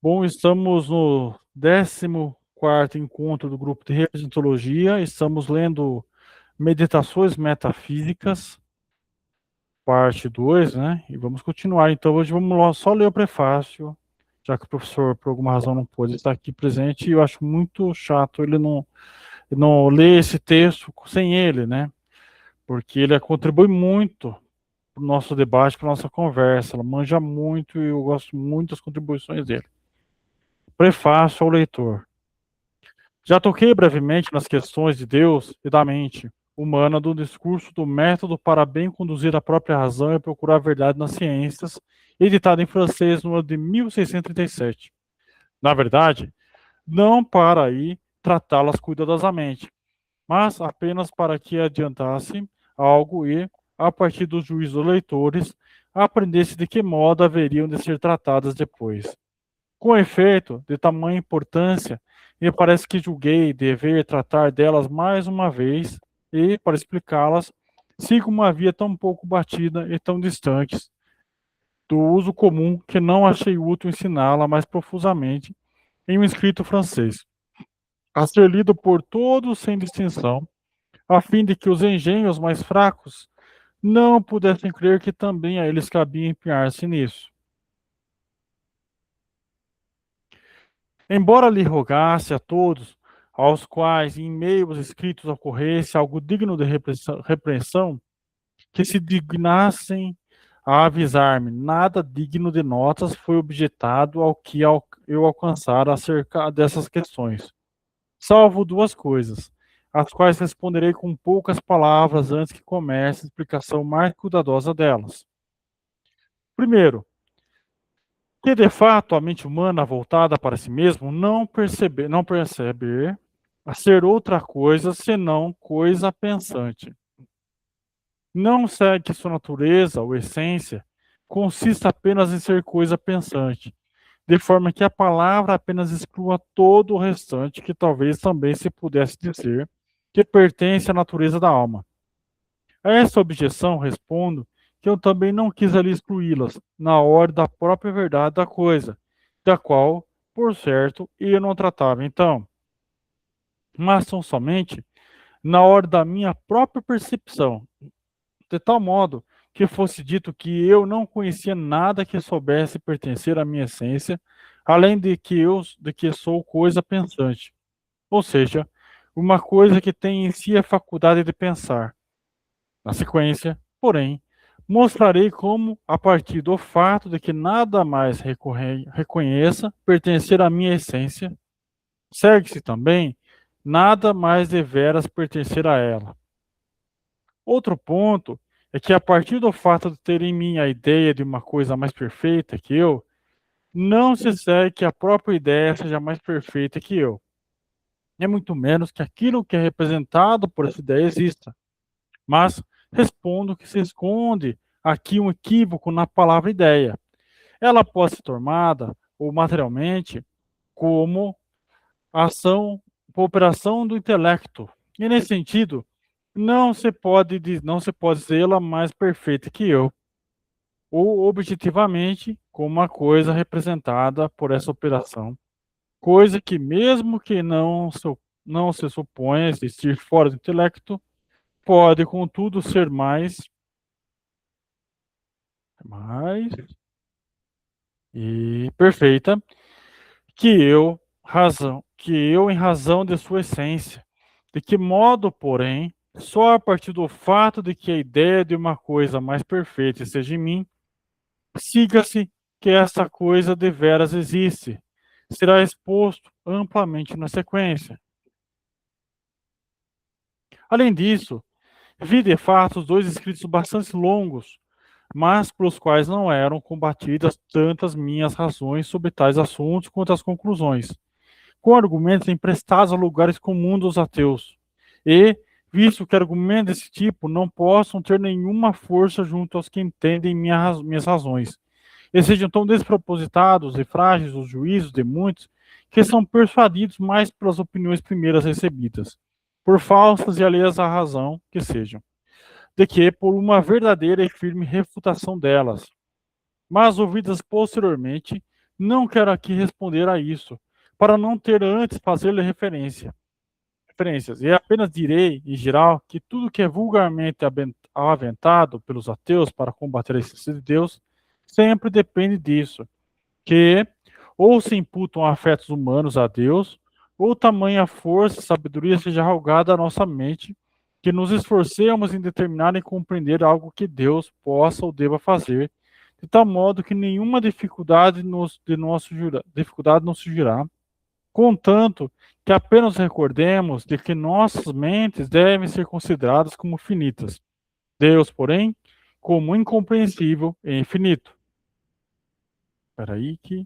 Bom, estamos no 14º encontro do grupo de representologia. Estamos lendo Meditações Metafísicas, parte 2, né? E vamos continuar. Então, hoje vamos lá só ler o prefácio, já que o professor, por alguma razão, não pôde estar aqui presente. E eu acho muito chato ele não ler esse texto sem ele, né? Porque ele contribui muito para o nosso debate, para a nossa conversa. Ela manja muito e eu gosto muito das contribuições dele. Prefácio ao leitor. Já toquei brevemente nas questões de Deus e da mente humana do discurso do método para bem conduzir a própria razão e procurar a verdade nas ciências, editado em francês no ano de 1637. Na verdade, não para aí tratá-las cuidadosamente, mas apenas para que adiantasse algo e, a partir do juízo dos leitores, aprendesse de que modo haveriam de ser tratadas depois. Com efeito, de tamanha importância, me parece que julguei dever tratar delas mais uma vez e, para explicá-las, sigo uma via tão pouco batida e tão distantes do uso comum que não achei útil ensiná-la mais profusamente em um escrito francês, a ser lido por todos sem distinção, a fim de que os engenhos mais fracos não pudessem crer que também a eles cabia empenhar-se nisso. Embora lhe rogasse a todos, aos quais em meio aos escritos ocorresse algo digno de repreensão, que se dignassem a avisar-me, nada digno de notas foi objetado ao que eu alcançara acerca dessas questões, salvo duas coisas, as quais responderei com poucas palavras antes que comece a explicação mais cuidadosa delas. Primeiro, que de fato a mente humana voltada para si mesmo não percebe a ser outra coisa senão coisa pensante. Não segue que sua natureza ou essência consista apenas em ser coisa pensante, de forma que a palavra apenas exclua todo o restante que talvez também se pudesse dizer que pertence à natureza da alma. A essa objeção respondo que eu também não quis ali excluí-las na ordem da própria verdade da coisa, da qual, por certo, eu não tratava então, mas são somente na ordem da minha própria percepção, de tal modo que fosse dito que eu não conhecia nada que soubesse pertencer à minha essência, além de que sou coisa pensante, ou seja, uma coisa que tem em si a faculdade de pensar. Na sequência, porém, mostrarei como, a partir do fato de que nada mais reconheça pertencer à minha essência, segue-se também nada mais deveras pertencer a ela. Outro ponto é que, a partir do fato de ter em mim a ideia de uma coisa mais perfeita que eu, não se segue que a própria ideia seja mais perfeita que eu. É muito menos que aquilo que é representado por essa ideia exista. Mas respondo que se esconde aqui um equívoco na palavra ideia. Ela pode ser tomada, ou materialmente, como ação, operação do intelecto. E nesse sentido, não se pode dizê-la mais perfeita que eu, ou objetivamente como uma coisa representada por essa operação, coisa que mesmo que não se suponha existir fora do intelecto, pode, contudo, ser mais e perfeita que eu em razão de sua essência. De que modo, porém, só a partir do fato de que a ideia de uma coisa mais perfeita esteja em mim, siga-se que essa coisa deveras existe, será exposto amplamente na sequência. Além disso, vi de fato os dois escritos bastante longos, mas pelos quais não eram combatidas tantas minhas razões sobre tais assuntos quanto as conclusões, com argumentos emprestados a lugares comuns dos ateus, e, visto que argumentos desse tipo não possam ter nenhuma força junto aos que entendem minhas razões, e sejam tão despropositados e frágeis os juízos de muitos, que são persuadidos mais pelas opiniões primeiras recebidas, por falsas e alheias à razão que sejam, de que por uma verdadeira e firme refutação delas, mas ouvidas posteriormente, Não quero aqui responder a isso, para não ter antes fazer-lhe referências. E apenas direi, em geral, que tudo que é vulgarmente aventado pelos ateus para combater a existência de Deus sempre depende disso, que ou se imputam afetos humanos a Deus, ou tamanha força e sabedoria seja rogada à nossa mente, que nos esforcemos em determinar e compreender algo que Deus possa ou deva fazer, de tal modo que nenhuma dificuldade nos surgirá, contanto que apenas recordemos de que nossas mentes devem ser consideradas como finitas. Deus, porém, como incompreensível e infinito. Espera aí que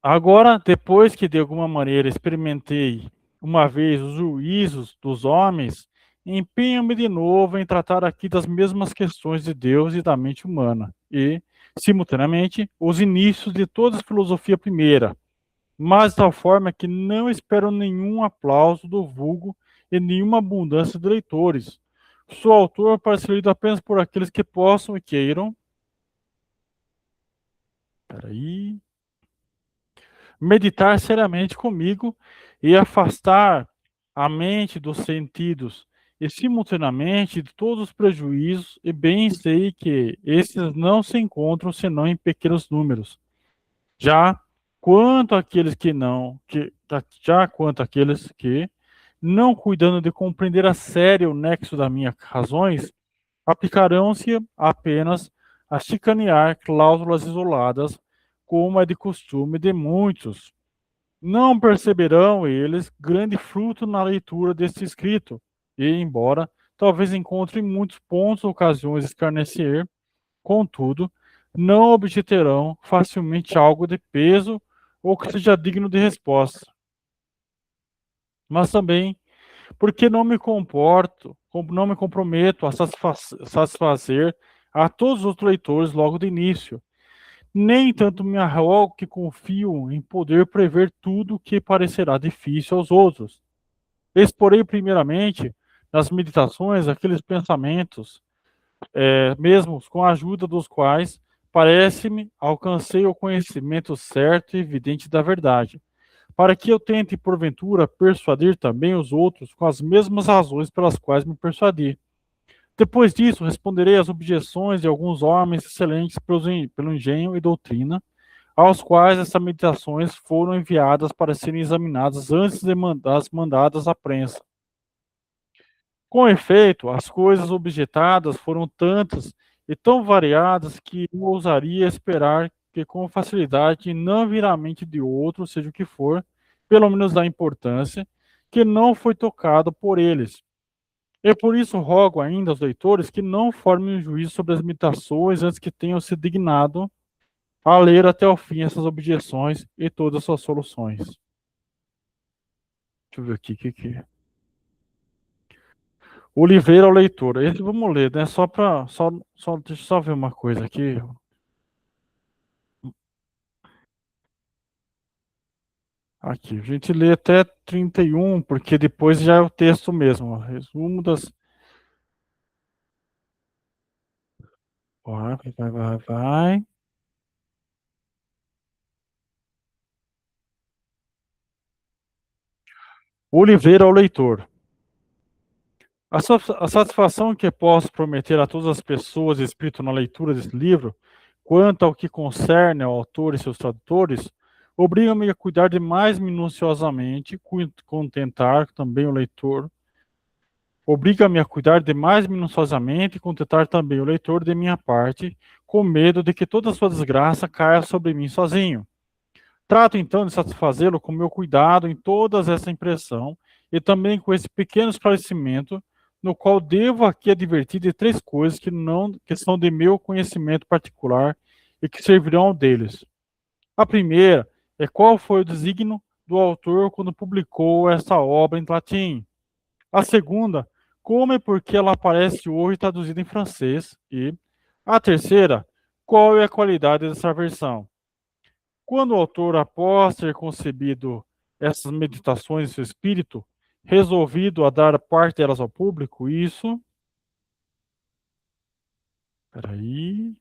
agora, depois que de alguma maneira experimentei uma vez os juízos dos homens, empenho-me de novo em tratar aqui das mesmas questões de Deus e da mente humana, e, simultaneamente, os inícios de toda a filosofia primeira, mas de tal forma que não espero nenhum aplauso do vulgo e nenhuma abundância de leitores. Sou autor para ser lido apenas por aqueles que possam e queiram. Peraí. Meditar seriamente comigo e afastar a mente dos sentidos e simultaneamente de todos os prejuízos, e bem sei que esses não se encontram senão em pequenos números. Já quanto àqueles que não, já quanto àqueles que, não cuidando de compreender a sério o nexo das minhas razões, aplicarão-se apenas a chicanear cláusulas isoladas, como é de costume de muitos. Não perceberão eles grande fruto na leitura deste escrito, e, embora talvez encontrem em muitos pontos ocasiões de escarnecer, contudo, não obterão facilmente algo de peso ou que seja digno de resposta. Mas também porque não me comprometo a satisfazer a todos os leitores logo de início. Nem tanto me arrogo que confio em poder prever tudo que parecerá difícil aos outros. Exporei primeiramente nas meditações aqueles pensamentos, mesmo com a ajuda dos quais parece-me alcancei o conhecimento certo e evidente da verdade, para que eu tente, porventura, persuadir também os outros com as mesmas razões pelas quais me persuadi. Depois disso, responderei às objeções de alguns homens excelentes pelo engenho e doutrina, aos quais essas meditações foram enviadas para serem examinadas antes de das mandadas à prensa. Com efeito, as coisas objetadas foram tantas e tão variadas que eu ousaria esperar que com facilidade não virá à mente de outro, seja o que for, pelo menos da importância, que não foi tocado por eles. E por isso rogo ainda aos leitores que não formem um juízo sobre as meditações antes que tenham se dignado a ler até o fim essas objeções e todas as suas soluções. Deixa eu ver aqui o que é. Oliveira ao leitor. Esse vamos ler, né? Deixa eu só ver uma coisa aqui. Aqui, a gente lê até 31, porque depois já é o texto mesmo. Ó. Resumo das. Vai. Oliveira ao leitor. A satisfação que posso prometer a todas as pessoas escrito na leitura desse livro, quanto ao que concerne ao autor e seus tradutores, obriga-me a cuidar de mais minuciosamente, contentar também o leitor, obriga-me a cuidar de mais minuciosamente e contentar também o leitor de minha parte, com medo de que toda a sua desgraça caia sobre mim sozinho. Trato então de satisfazê-lo com meu cuidado em toda essa impressão e também com esse pequeno esclarecimento, no qual devo aqui advertir de três coisas que são de meu conhecimento particular e que servirão deles. A primeira é qual foi o desígnio do autor quando publicou esta obra em latim. A segunda, como e por que ela aparece hoje traduzida em francês. E a terceira, qual é a qualidade dessa versão. Quando o autor, após ter concebido essas meditações em seu espírito, resolvido a dar parte delas ao público, isso. Peraí.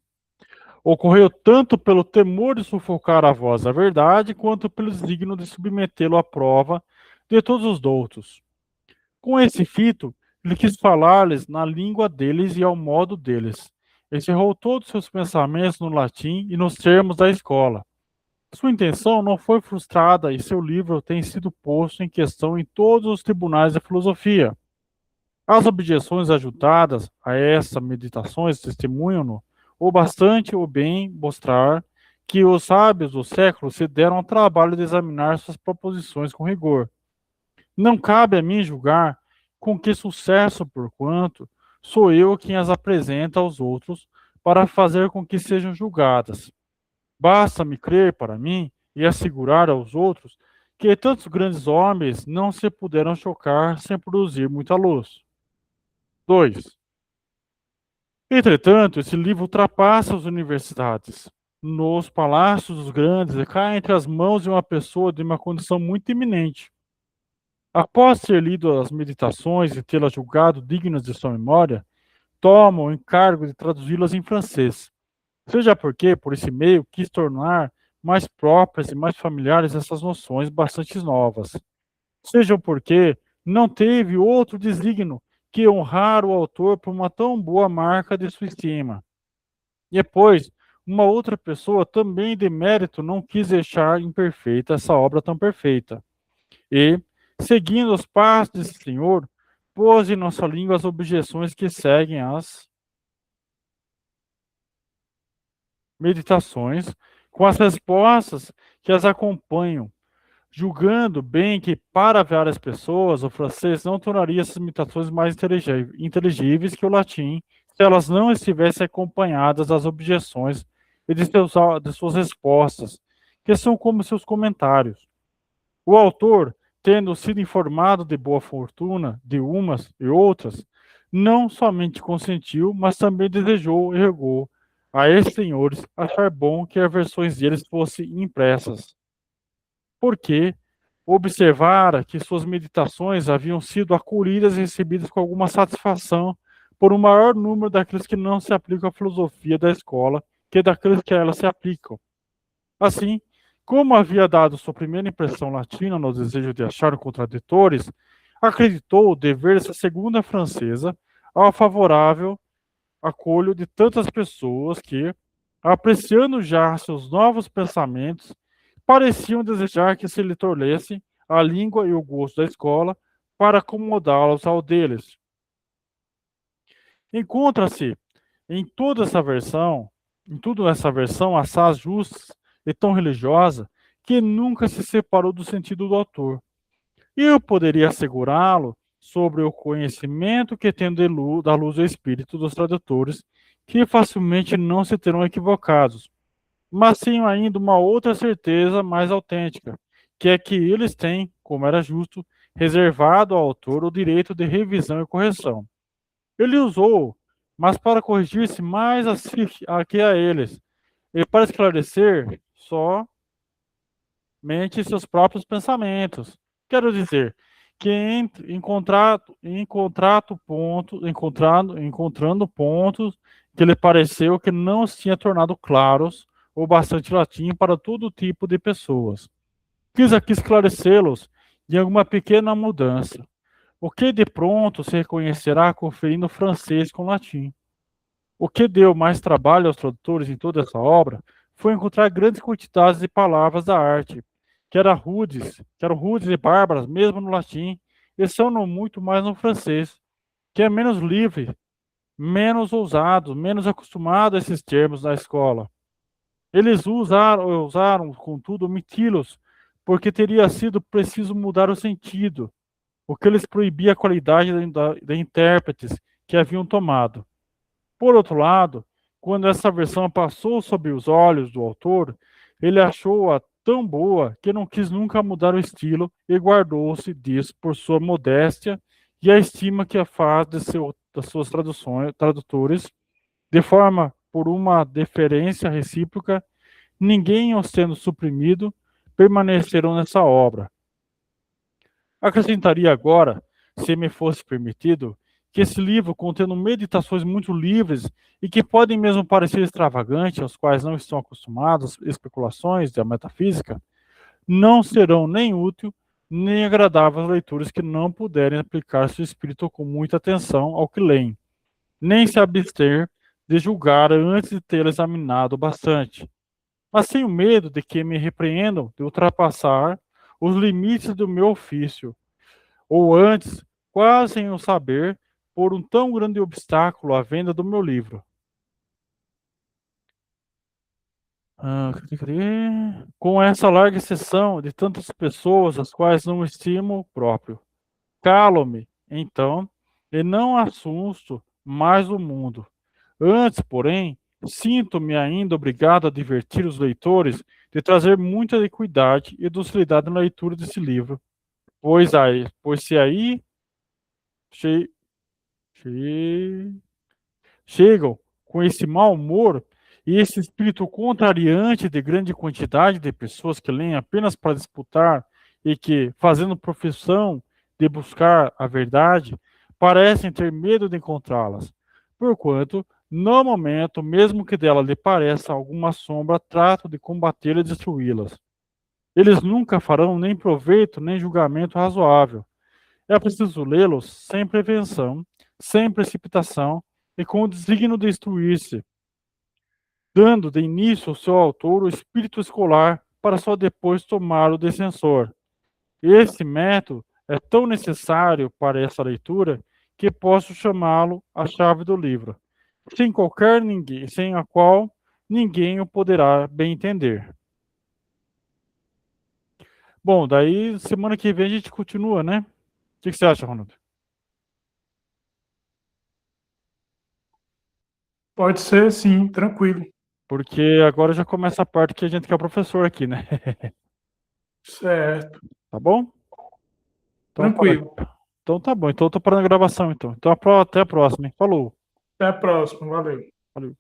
Ocorreu tanto pelo temor de sufocar a voz da verdade, quanto pelo desígnio de submetê-lo à prova de todos os doutos. Com esse fito, ele quis falar-lhes na língua deles e ao modo deles. Encerrou todos seus pensamentos no latim e nos termos da escola. Sua intenção não foi frustrada e seu livro tem sido posto em questão em todos os tribunais da filosofia. As objeções ajuntadas a essas meditações testemunham-no o bastante o bem mostrar que os sábios do século se deram ao trabalho de examinar suas proposições com rigor. Não cabe a mim julgar com que sucesso, porquanto sou eu quem as apresenta aos outros para fazer com que sejam julgadas. Basta-me crer para mim e assegurar aos outros que tantos grandes homens não se puderam chocar sem produzir muita luz. 2. Entretanto, esse livro ultrapassa as universidades. Nos palácios dos grandes, e cai entre as mãos de uma pessoa de uma condição muito eminente. Após ter lido as meditações e tê-las julgado dignas de sua memória, toma o encargo de traduzi-las em francês. Seja porque, por esse meio, quis tornar mais próprias e mais familiares essas noções bastante novas. Seja porque não teve outro desígnio que honrar o autor por uma tão boa marca de sua estima. E depois, uma outra pessoa também de mérito não quis deixar imperfeita essa obra tão perfeita. E, seguindo os passos desse senhor, pôs em nossa língua as objeções que seguem as meditações, com as respostas que as acompanham, julgando bem que, para várias pessoas, o francês não tornaria essas meditações mais inteligíveis que o latim, se elas não estivessem acompanhadas das objeções e de suas respostas, que são como seus comentários. O autor, tendo sido informado de boa fortuna de umas e outras, não somente consentiu, mas também desejou e rogou a esses senhores achar bom que as versões deles fossem impressas, porque observara que suas meditações haviam sido acolhidas e recebidas com alguma satisfação por um maior número daqueles que não se aplicam à filosofia da escola que daqueles que a ela se aplicam. Assim, como havia dado sua primeira impressão latina no desejo de achar contraditores, acreditou o dever dessa segunda francesa ao favorável acolho de tantas pessoas que, apreciando já seus novos pensamentos, pareciam desejar que se lhe tornasse a língua e o gosto da escola para acomodá-los ao deles. Encontra-se em toda essa versão, em toda essa versão, assaz justas e tão religiosa que nunca se separou do sentido do autor. E eu poderia assegurá-lo sobre o conhecimento que tenho da luz do espírito dos tradutores, que facilmente não se terão equivocados, mas tenho ainda uma outra certeza mais autêntica, que é que eles têm, como era justo, reservado ao autor o direito de revisão e correção. Ele usou, mas para corrigir-se mais aqui a eles, e para esclarecer somente seus próprios pensamentos. Quero dizer que encontrando pontos que lhe pareceu que não os tinha tornado claros ou bastante latim para todo tipo de pessoas. Quis aqui esclarecê-los de alguma pequena mudança, o que de pronto se reconhecerá conferindo francês com latim. O que deu mais trabalho aos tradutores em toda essa obra foi encontrar grandes quantidades de palavras da arte, que eram rudes e bárbaras, mesmo no latim, e são no muito mais no francês, que é menos livre, menos ousado, menos acostumado a esses termos na escola. Eles ousaram, contudo, omiti-los, porque teria sido preciso mudar o sentido, o que lhes proibia a qualidade de intérpretes que haviam tomado. Por outro lado, quando essa versão passou sob os olhos do autor, ele achou-a tão boa que não quis nunca mudar o estilo e guardou-se disso por sua modéstia e a estima que a faz das suas tradutores, de forma por uma deferência recíproca, ninguém os tendo suprimido, permaneceram nessa obra. Acrescentaria agora, se me fosse permitido, que esse livro, contendo meditações muito livres e que podem mesmo parecer extravagantes, aos quais não estão acostumados, especulações da metafísica, não serão nem útil nem agradáveis aos leitores que não puderem aplicar seu espírito com muita atenção ao que leem, nem se abster de julgar antes de ter examinado bastante. Mas tenho medo de que me repreendam de ultrapassar os limites do meu ofício, ou antes, quase sem o saber, por um tão grande obstáculo à venda do meu livro. Com essa larga exceção de tantas pessoas as quais não estimo próprio. Calo-me, então, e não assusto mais o mundo. Antes, porém, sinto-me ainda obrigado a advertir os leitores de trazer muita equidade e docilidade na leitura desse livro, pois se aí che, che, chegam com esse mau humor e esse espírito contrariante de grande quantidade de pessoas que leem apenas para disputar e que, fazendo profissão de buscar a verdade, parecem ter medo de encontrá-las, porquanto, no momento, mesmo que dela lhe pareça alguma sombra, tratam de combater e destruí-las. Eles nunca farão nem proveito nem julgamento razoável. É preciso lê-los sem prevenção, sem precipitação e com o desígnio de instruir-se, dando de início ao seu autor o espírito escolar para só depois tomar o descensor. Esse método é tão necessário para essa leitura que posso chamá-lo a chave do livro, sem a qual ninguém o poderá bem entender. Bom, daí semana que vem a gente continua, né? O que você acha, Ronaldo? Pode ser, sim, tranquilo. Porque agora já começa a parte que a gente quer o professor aqui, né? Certo. Tá bom? Então tá, Tranquilo. então tá bom. Então eu tô parando a gravação, então. Então até a próxima, hein? Falou. Até a próxima. Valeu. Valeu.